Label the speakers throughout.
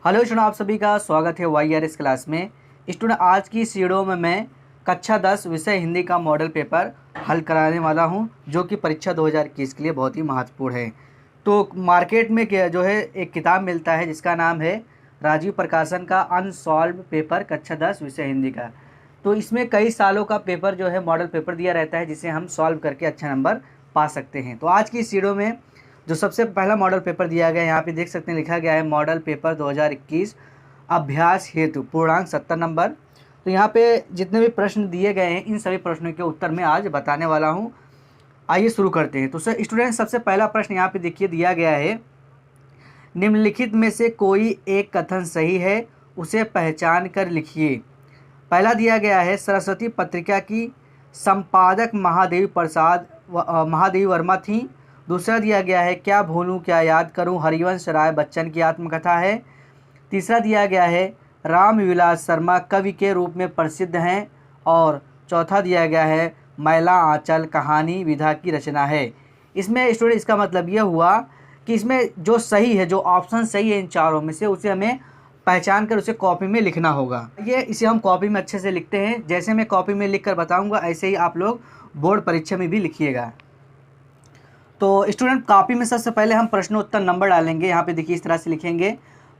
Speaker 1: Hello student, आप सभी का स्वागत है YRS क्लास में। स्टूडेंट, आज की इस वीडियो में मैं कक्षा 10 विषय हिंदी का मॉडल पेपर हल कराने वाला हूं, जो कि परीक्षा 2021 के लिए बहुत ही महत्वपूर्ण है। तो मार्केट में जो है एक किताब मिलता है जिसका नाम है राजीव प्रकाशन का अनसॉल्व पेपर कक्षा 10 विषय हिंदी का। तो इसमें कई सालों का पेपर जो है मॉडल पेपर दिया रहता है, जिसे हम सॉल्व करके अच्छा नंबर पा सकते हैं। तो आज की इस वीडियो में जो सबसे पहला मॉडल पेपर दिया गया है, यहाँ पे देख सकते हैं लिखा गया है मॉडल पेपर 2021 अभ्यास हेतु पूर्णांक 70 नंबर। तो यहाँ पे जितने भी प्रश्न दिए गए हैं, इन सभी प्रश्नों के उत्तर मैं आज बताने वाला हूँ। आइए शुरू करते हैं। तो स्टूडेंट, सबसे पहला प्रश्न यहाँ पे देखिए दिया गया है, निम्नलिखित में से कोई एक कथन सही है, उसे पहचान कर लिखिए। पहला दिया गया है, सरस्वती पत्रिका की संपादक महादेवी वर्मा थी। दूसरा दिया गया है, क्या भूलूं क्या याद करूं हरिवंश राय बच्चन की आत्मकथा है। तीसरा दिया गया है, रामविलास शर्मा कवि के रूप में प्रसिद्ध हैं। और चौथा दिया गया है, मैला आंचल कहानी विधा की रचना है। इसमें स्टूडेंट इसका मतलब यह हुआ कि इसमें जो सही है, जो ऑप्शन सही है इन चारों में से, उसे हमें पहचान कर उसे कॉपी में लिखना होगा। इसे हम कॉपी में अच्छे से लिखते हैं। जैसे मैं कॉपी में लिख कर बताऊँगा, ऐसे ही आप लोग बोर्ड परीक्षा में भी लिखिएगा। तो स्टूडेंट, कॉपी में सबसे पहले हम प्रश्नोत्तर नंबर डालेंगे। यहाँ पे देखिए इस तरह से लिखेंगे,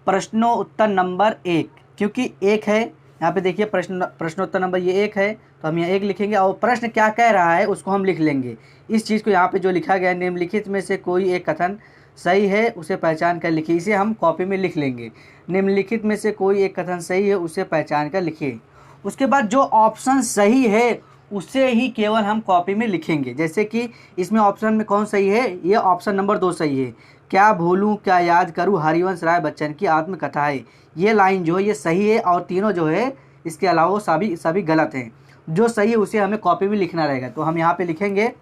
Speaker 1: प्रश्नोत्तर नंबर 1, क्योंकि 1 है। यहाँ पे देखिए प्रश्नोत्तर नंबर ये 1 है, तो हम यहाँ 1 लिखेंगे और प्रश्न क्या कह रहा है उसको हम लिख लेंगे। इस चीज़ को यहाँ पे जो लिखा गया है, निम्नलिखित में से कोई एक कथन सही है, उसे पहचान कर लिखिए, इसे हम कॉपी में लिख लेंगे। निम्नलिखित में से कोई एक कथन सही है, उसे पहचान कर लिखिए। उसके बाद जो ऑप्शन सही है उससे ही केवल हम कॉपी में लिखेंगे। जैसे कि इसमें ऑप्शन में कौन सही है, ये ऑप्शन नंबर 2 सही है, क्या भूलूं क्या याद करूं हरिवंश राय बच्चन की आत्मकथा है। ये लाइन जो है ये सही है, और तीनों जो है इसके अलावा वो सभी गलत हैं। जो सही है उसे हमें कॉपी में लिखना रहेगा। तो हम यहाँ पे लिखेंगे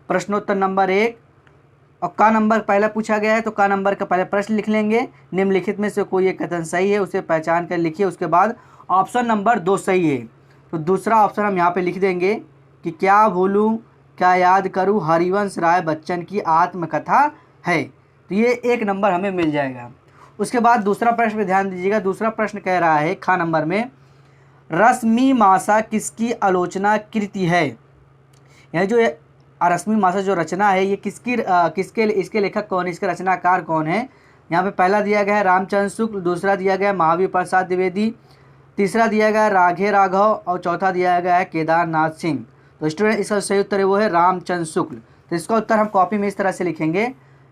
Speaker 1: प्रश्नोत्तर नंबर 1, और का नंबर पहला पूछा गया है, तो का नंबर का पहले प्रश्न लिख लेंगे। निम्नलिखित में से कोई एक कथन सही है, उसे पहचान कर लिखिए। उसके बाद ऑप्शन नंबर 2 सही है, तो दूसरा ऑप्शन हम यहाँ पे लिख देंगे कि क्या भूलूं क्या याद करूं हरिवंश राय बच्चन की आत्मकथा है। तो ये 1 नंबर हमें मिल जाएगा। उसके बाद दूसरा प्रश्न पे ध्यान दीजिएगा। दूसरा प्रश्न कह रहा है खा नंबर में, रश्मि मासा किसकी आलोचना कृति है। यह जो रश्मि मासा जो रचना है, ये इसके लेखक कौन है, इसके रचनाकार कौन है। यहाँ पे पहला दिया गया है रामचंद्र शुक्ल, दूसरा दिया गया है महावीर प्रसाद द्विवेदी, तीसरा दिया गया है राघे राघव, और चौथा दिया गया है केदारनाथ सिंह। तो स्टूडेंट, इसका सही उत्तर है वो है रामचंद्र शुक्ल। तो इसका उत्तर हम कॉपी में इस तरह से लिखेंगे।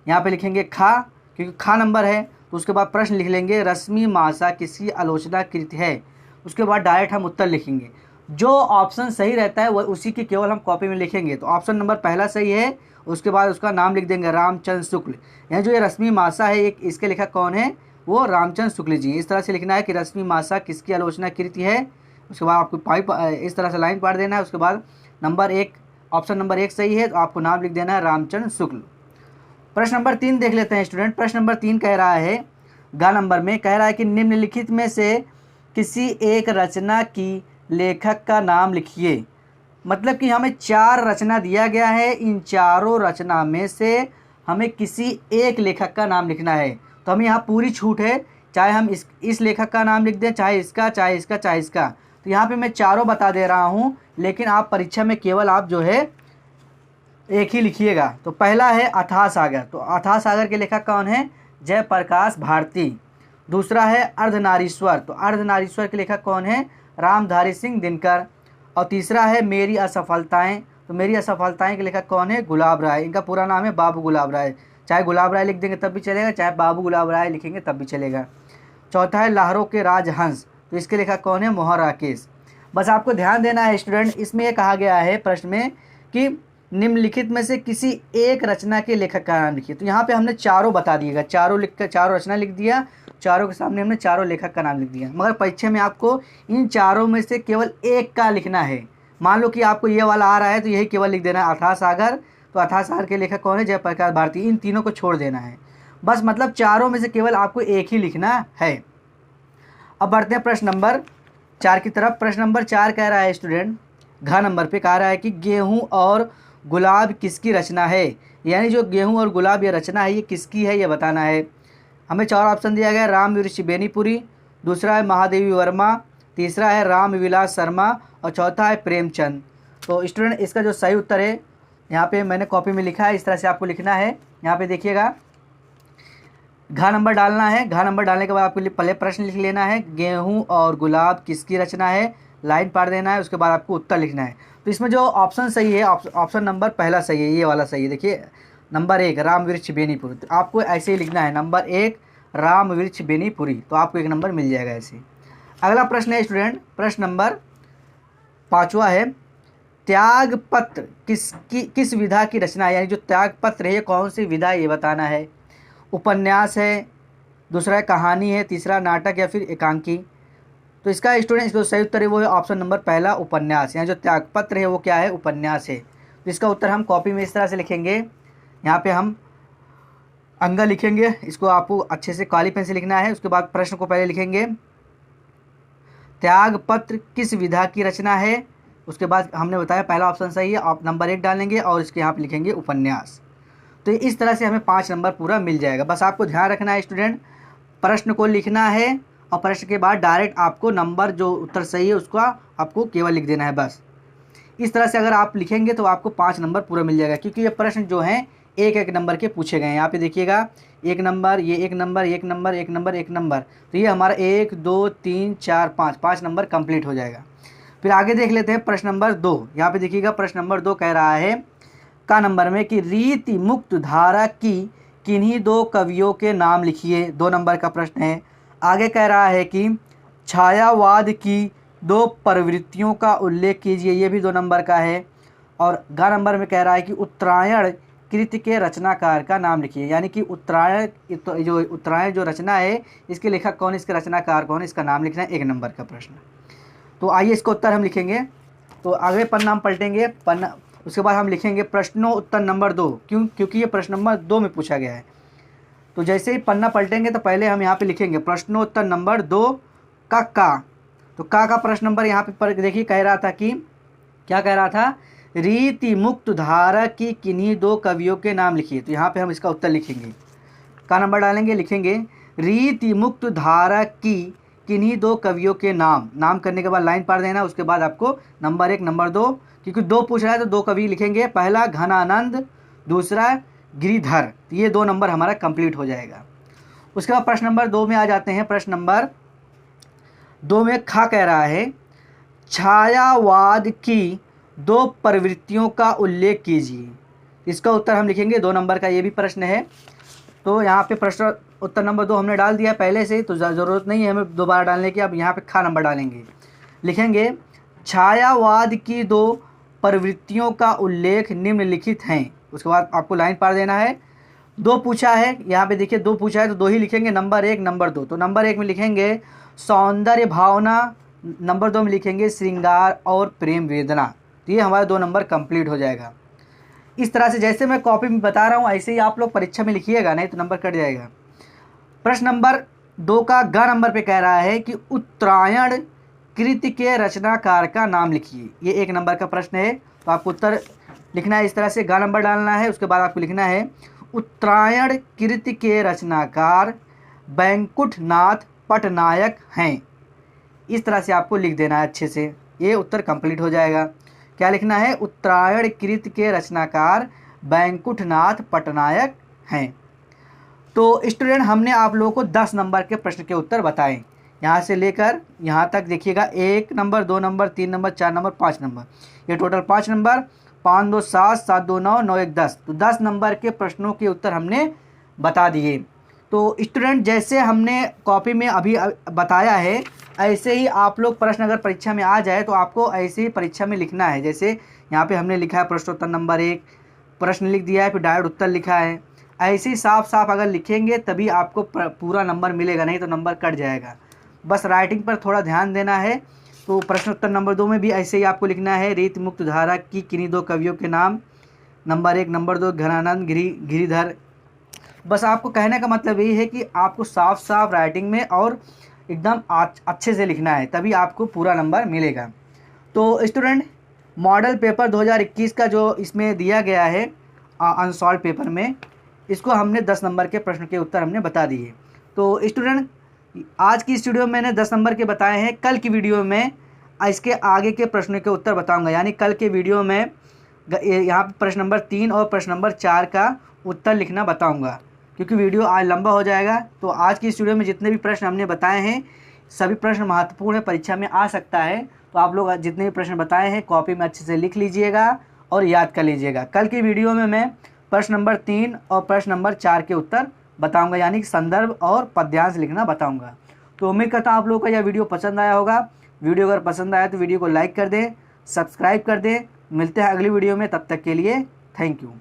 Speaker 1: यहाँ पे लिखेंगे खा, क्योंकि खा नंबर है। तो उसके बाद प्रश्न लिख लेंगे, रश्मि मासा किसकी आलोचना कृत है। उसके बाद डायरेक्ट हम उत्तर लिखेंगे। जो ऑप्शन सही रहता है वह उसी की केवल हम कॉपी में लिखेंगे। तो ऑप्शन नंबर पहला सही है, उसके बाद उसका नाम लिख देंगे रामचंद्र शुक्ल। यहाँ जो ये रश्मि मासा है, इसके लेखक कौन है, वो रामचंद्र शुक्ल जी। इस तरह से लिखना है कि रश्मि मासा किसकी आलोचना कृति है। उसके बाद आपको इस तरह से लाइन पार देना है। उसके बाद नंबर 1, ऑप्शन नंबर 1 सही है, तो आपको नाम लिख देना है रामचंद्र शुक्ल। प्रश्न नंबर 3 देख लेते हैं स्टूडेंट। प्रश्न नंबर 3 कह रहा है, ग नंबर में कह रहा है कि निम्नलिखित में से किसी एक रचना की लेखक का नाम लिखिए। मतलब कि हमें 4 रचना दिया गया है, इन चारों रचना में से हमें किसी एक लेखक का नाम लिखना है। तो हमें यहाँ पूरी छूट है, चाहे हम इस लेखक का नाम लिख दें, चाहे इसका, चाहे इसका, चाहे इसका। तो यहाँ पे मैं चारों बता दे रहा हूँ, लेकिन आप परीक्षा में केवल आप जो है एक ही लिखिएगा। तो पहला है अथाह सागर। तो अथाह सागर के लेखक कौन है, जयप्रकाश भारती। दूसरा है अर्धनारीश्वर। तो अर्धनारीश्वर के लेखक कौन है, रामधारी सिंह दिनकर। और तीसरा है मेरी असफलताएँ। तो मेरी असफलताएँ के लेखक कौन है, गुलाब राय। इनका पूरा नाम है बाबू गुलाब राय। चाहे गुलाब राय लिख देंगे तब भी चलेगा, चाहे बाबू गुलाब राय लिखेंगे तब भी चलेगा। चौथा है लहरों के राजहंस। तो इसके लेखक कौन है, मोहन राकेश। बस आपको ध्यान देना है स्टूडेंट, इसमें यह कहा गया है प्रश्न में कि निम्नलिखित में से किसी एक रचना के लेखक का नाम लिखिए। तो यहाँ पे हमने चारों बता दिएगा, चारों रचना लिख दिया, चारों के सामने हमने चारों लेखक का नाम लिख दिया। मगर परीक्षा में आपको इन चारों में से केवल एक का लिखना है। मान लो कि आपको ये वाला आ रहा है, तो यही केवल लिख देना है अथाह सागर। तो अथाह सागर के लेखक कौन है, जयप्रकाश भारती। इन तीनों को छोड़ देना है बस। मतलब चारों में से केवल आपको एक ही लिखना है। अब बढ़ते हैं प्रश्न नंबर 4 की तरफ। प्रश्न नंबर 4 कह रहा है स्टूडेंट, घ नंबर पे कह रहा है कि गेहूं और गुलाब किसकी रचना है। यानी जो गेहूं और गुलाब ये रचना है, ये किसकी है, ये बताना है। हमें 4 ऑप्शन दिया गया है, राम वृक्ष बेनीपुरी, दूसरा है महादेवी वर्मा, तीसरा है राम विलास शर्मा और चौथा है प्रेमचंद। तो स्टूडेंट इसका जो सही उत्तर है यहाँ पे मैंने कॉपी में लिखा है, इस तरह से आपको लिखना है। यहाँ पे देखिएगा, घ नंबर डालना है। घ नंबर डालने के बाद आपको पहले प्रश्न लिख लेना है, गेहूं और गुलाब किसकी रचना है, लाइन पार देना है, उसके बाद आपको उत्तर लिखना है। तो इसमें जो ऑप्शन सही है, ऑप्शन नंबर पहला सही है, ये वाला सही है। देखिए नंबर 1 राम वृक्ष बेनीपुरी, तो आपको ऐसे ही लिखना है, नंबर 1 राम वृक्ष बेनीपुरी, तो आपको 1 नंबर मिल जाएगा ऐसे। अगला प्रश्न है स्टूडेंट, प्रश्न नंबर 5वां है, त्यागपत्र किस विधा की रचना है, यानी जो त्यागपत्र है ये कौन सी विधा है ये बताना है। उपन्यास है, दूसरा है कहानी है, तीसरा नाटक या फिर एकांकी। तो इसका स्टूडेंट इसका सही उत्तर है वो है ऑप्शन नंबर पहला उपन्यास। यहाँ जो त्यागपत्र है वो क्या है, उपन्यास है। तो इसका उत्तर हम कॉपी में इस तरह से लिखेंगे, यहाँ पे हम अंगा लिखेंगे, इसको आपको अच्छे से काली पेन से लिखना है। उसके बाद प्रश्न को पहले लिखेंगे, त्यागपत्र किस विधा की रचना है, उसके बाद हमने बताया पहला ऑप्शन सही है, आप नंबर 1 डालेंगे और इसके यहाँ पे लिखेंगे उपन्यास। तो इस तरह से हमें 5 नंबर पूरा मिल जाएगा। बस आपको ध्यान रखना है स्टूडेंट, प्रश्न को लिखना है और प्रश्न के बाद डायरेक्ट आपको नंबर जो उत्तर सही है उसका आपको केवल लिख देना है बस। इस तरह से अगर आप लिखेंगे तो आपको 5 नंबर पूरा मिल जाएगा, क्योंकि ये प्रश्न जो हैं 1-1 नंबर के पूछे गए हैं। यहाँ पे देखिएगा 1 नंबर, ये 1 नंबर, 1 नंबर, 1 नंबर, 1 नंबर, तो ये हमारा 1 2 3 4 5 नंबर कंप्लीट हो जाएगा। फिर आगे देख लेते हैं प्रश्न नंबर 2। यहाँ पे देखिएगा प्रश्न नंबर 2 कह रहा है का नंबर में कि रीति मुक्त धारा की किन्हीं 2 कवियों के नाम लिखिए, 2 नंबर का प्रश्न है। आगे कह रहा है कि छायावाद की 2 प्रवृत्तियों का उल्लेख कीजिए, ये भी 2 नंबर का है। और ग नंबर में कह रहा है कि उत्तरायण कृति के रचनाकार का नाम लिखिए, यानी कि उत्तरायण जो रचना है इसके लेखक कौन, इसके रचनाकार कौन, इसका नाम लिखना है, 1 नंबर का प्रश्न। तो आइए इसका उत्तर हम लिखेंगे। तो आगे पन्ना हम पलटेंगे, पन्ना उसके बाद हम लिखेंगे प्रश्नों उत्तर नंबर 2, क्योंकि ये प्रश्न नंबर 2 में पूछा गया है। तो जैसे ही पन्ना पलटेंगे तो पहले हम यहाँ पे लिखेंगे प्रश्नोत्तर नंबर 2 का तो का प्रश्न नंबर यहाँ पे देखिए कह रहा था कि क्या कह रहा था, रीति मुक्त धारा की किन्हीं 2 कवियों के नाम लिखिए। तो यहाँ पे हम इसका उत्तर लिखेंगे, का नंबर डालेंगे, लिखेंगे रीति मुक्त धारा की किन्हीं 2 कवियों के नाम करने के बाद लाइन पार देना। उसके बाद आपको नंबर 1 नंबर 2, क्योंकि 2 पूछ रहा है तो 2 कवि लिखेंगे, पहला घनानंद, दूसरा गिरिधर। तो ये 2 नंबर हमारा कंप्लीट हो जाएगा। उसके बाद प्रश्न नंबर 2 में आ जाते हैं। प्रश्न नंबर 2 में खा कह रहा है छायावाद की 2 प्रवृत्तियों का उल्लेख कीजिए। इसका उत्तर हम लिखेंगे 2 नंबर का, ये भी प्रश्न है। तो यहाँ पे प्रश्न उत्तर नंबर 2 हमने डाल दिया पहले से, तो ज़रूरत नहीं है हमें दोबारा डालने की। अब यहाँ पे खा नंबर डालेंगे, लिखेंगे छायावाद की 2 प्रवृत्तियों का उल्लेख निम्नलिखित हैं। उसके बाद आपको लाइन पार देना है। 2 पूछा है, यहाँ पे देखिए 2 पूछा है तो 2 ही लिखेंगे, नंबर 1 नंबर 2। तो नंबर 1 में लिखेंगे सौंदर्य भावना, नंबर 2 में लिखेंगे श्रृंगार और प्रेम वेदना। तो ये हमारा 2 नंबर कंप्लीट हो जाएगा। इस तरह से जैसे मैं कॉपी में बता रहा हूँ ऐसे ही आप लोग परीक्षा में लिखिएगा, नहीं तो नंबर कट जाएगा। प्रश्न नंबर 2 का ग नंबर पे कह रहा है कि उत्तरायण कृति के रचनाकार का नाम लिखिए, ये 1 नंबर का प्रश्न है। तो आपको उत्तर लिखना है इस तरह से, ग नंबर डालना है। उसके बाद आपको लिखना है उत्तरायण कृति के रचनाकार वैकुंठनाथ पटनायक हैं। इस तरह से आपको लिख देना है अच्छे से, ये उत्तर कंप्लीट हो जाएगा। क्या लिखना है, उत्तरायण कृति के रचनाकार वैकुंठनाथ पटनायक हैं। तो स्टूडेंट हमने आप लोगों को 10 नंबर के प्रश्न के उत्तर बताए, यहाँ से लेकर यहाँ तक देखिएगा 1 number 2 number 3 number 4 number 5 number, ये टोटल 5 नंबर, 5 2 7 7 2 9 9 1 10। तो 10 नंबर के प्रश्नों के उत्तर हमने बता दिए। तो स्टूडेंट जैसे हमने कॉपी में अभी बताया है ऐसे ही आप लोग प्रश्न अगर परीक्षा में आ जाए तो आपको ऐसे ही परीक्षा में लिखना है। जैसे यहाँ पे हमने लिखा है प्रश्नोत्तर नंबर 1, प्रश्न लिख दिया है, फिर डायरेक्ट उत्तर लिखा है। ऐसे ही साफ साफ अगर लिखेंगे तभी आपको पूरा नंबर मिलेगा, नहीं तो नंबर कट जाएगा। बस राइटिंग पर थोड़ा ध्यान देना है। तो प्रश्नोत्तर नंबर 2 में भी ऐसे ही आपको लिखना है रीति मुक्त धारा की किन्हीं 2 कवियों के नाम, नंबर 1 नंबर 2 घनानंद गिरिधर। बस आपको कहने का मतलब यही है कि आपको साफ साफ राइटिंग में और एकदम अच्छे से लिखना है, तभी आपको पूरा नंबर मिलेगा। तो स्टूडेंट मॉडल पेपर 2021 का जो इसमें दिया गया है अनसॉल्व पेपर में, इसको हमने 10 नंबर के प्रश्न के उत्तर हमने बता दिए। तो स्टूडेंट, आज की इस वीडियो में मैंने 10 नंबर के बताए हैं। कल की वीडियो में इसके आगे के प्रश्नों के उत्तर बताऊंगा, यानी कल के वीडियो में यहाँ पर प्रश्न नंबर 3 और प्रश्न नंबर 4 का उत्तर लिखना बताऊंगा, क्योंकि वीडियो आज लंबा हो जाएगा। तो आज की इस वीडियो में जितने भी प्रश्न हमने बताए हैं सभी प्रश्न महत्वपूर्ण है, परीक्षा में आ सकता है। तो आप लोग जितने भी प्रश्न बताए हैं कॉपी में अच्छे से लिख लीजिएगा और याद कर लीजिएगा। कल की वीडियो में मैं प्रश्न नंबर 3 और प्रश्न नंबर 4 के उत्तर बताऊंगा, यानी कि संदर्भ और पद्यांश लिखना बताऊंगा। तो उम्मीद करता हूँ आप लोगों को यह वीडियो पसंद आया होगा। वीडियो अगर पसंद आया तो वीडियो को लाइक कर दें, सब्सक्राइब कर दें। मिलते हैं अगली वीडियो में, तब तक के लिए थैंक यू।